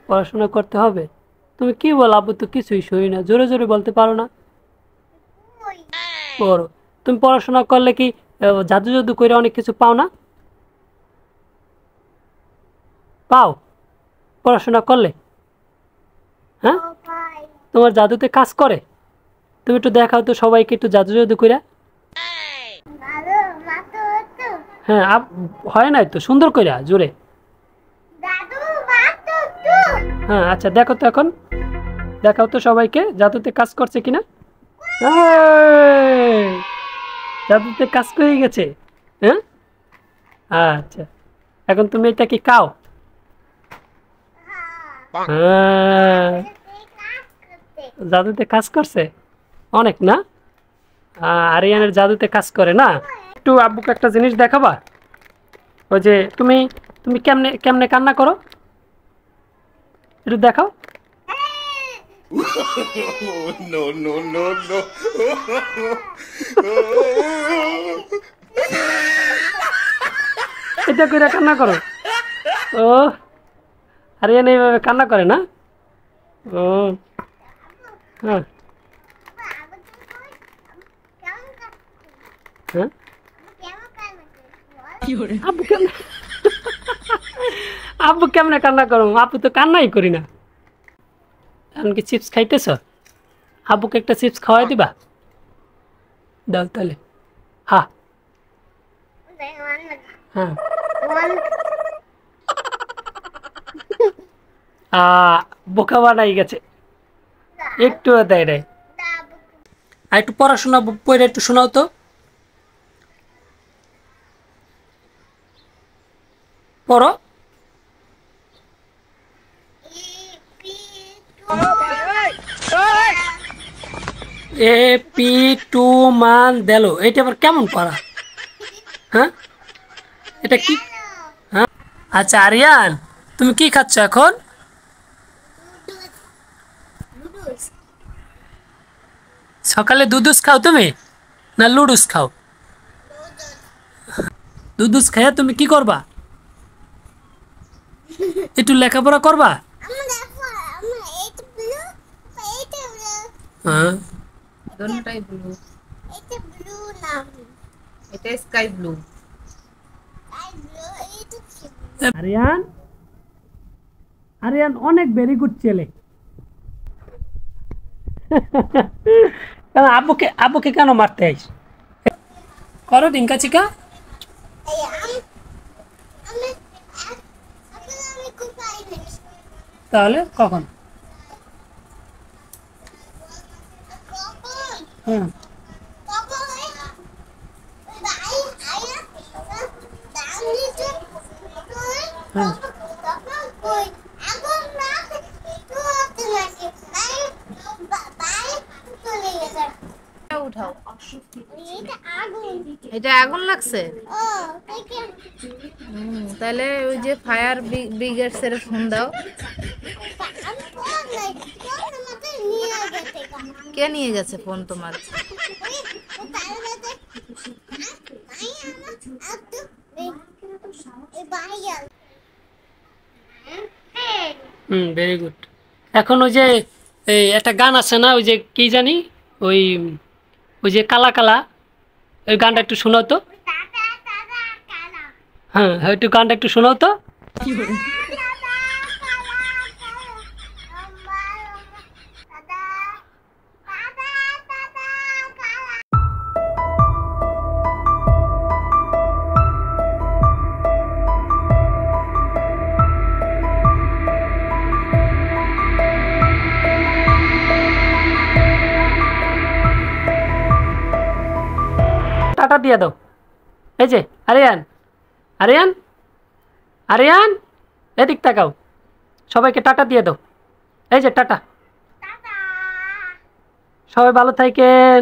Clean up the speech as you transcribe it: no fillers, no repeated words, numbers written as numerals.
পড়াশোনা করতে হবে। তুমি কি বলো? আব্বু তো কিছুই শুনি না, জোরে জোরে বলতে পারো না? পড়ো। তুমি পড়াশোনা করলে কি জাদু জাদু করে অনেক কিছু পাও না? পাও পড়াশোনা করলে? হ্যাঁ, তোমার জাদুতে কাজ করে? তুমি একটু দেখাও তো সবাইকে, একটু জাদু জাদু করে। হ্যাঁ, হয় নাই তো, সুন্দর করে জোরে। হ্যাঁ আচ্ছা, দেখো তো এখন, দেখাও তো সবাইকে জাদুতে কাজ করছে কিনা। এই, জাদুতে কাজ করে গেছে। হ্যাঁ আচ্ছা, এখন তুমি এটা কি খাও? হ্যাঁ, জাদুতে কাজ করছে অনেক না? আরিয়ানের জাদুতে কাজ করে না? একটু আব্বুকে একটা জিনিস দেখাবা? ওই যে তুমি তুমি কেমনে কেমনে কান্না করো, একটু দেখাও। No, no, no, no. এটা করে কান্না করো? ও, আরিয়ান এইভাবে কান্না করে না? ও হ্যাঁ হ্যাঁ, আব্বু কেমনে আব্বু কেমনে কান্না করো? আব্বু তো কান্নাই করি না। এখন কি চিপস খাইতেছ? আব্বুকে একটা চিপস খাওয়াই দিবা? দাও তাহলে। হ্যাঁ হ্যাঁ, বোকা বানাই গেছে, একটু দেয় নাই। আর একটু পড়াশোনা পড়ে একটু শোনাও তো। পড়ো। এ পি টু মান দেলো, এটা আবার কেমন পড়া? হ্যাঁ, এটা কি? হ্যাঁ আচ্ছা আরিয়ান, তুমি কি খাচ্ছ এখন? সকালে দুধুস খাও তুমি, না লুডুস খাও? দুধুস খাইয়া তুমি কি করবা? একটু লেখাপড়া করবা? হ্যাঁ, दोनोंटाই ব্লু। এটা স্কাই ব্লু। আরিয়ান, আরিয়ান অনেক ভেরি গুড ছেলে। কেন আব্বুকে আব্বুকে কেন মারতে আইস? করো ডিঙ্কা চিকা। তাহলে কখন? হুম, হ্যাঁ উঠাও। এটা আগুন লাগছে। তাহলে ওই যে ফায়ার ব্রিগেডস এর ফোন দাও। কে নিয়ে গেছে ফোন তোমার? হুম, ভেরি গুড। এখন ওই যে এই একটা গান আছে না, ওই যে কি জানি, ওই ওই যে কালা কালা, ওই গানটা একটু শোনাও তো। হ্যাঁ হ্যাঁ, একটু গানটা একটু শোনাও তো। টাটা দিয়ে দাও। এই যে আরিয়ান, আরিয়ান, আরিয়ান, এদিক তাকাও, সবাইকে টাটা দিয়ে দাও। এই যে টাটা, সবাই ভালো থাকেন।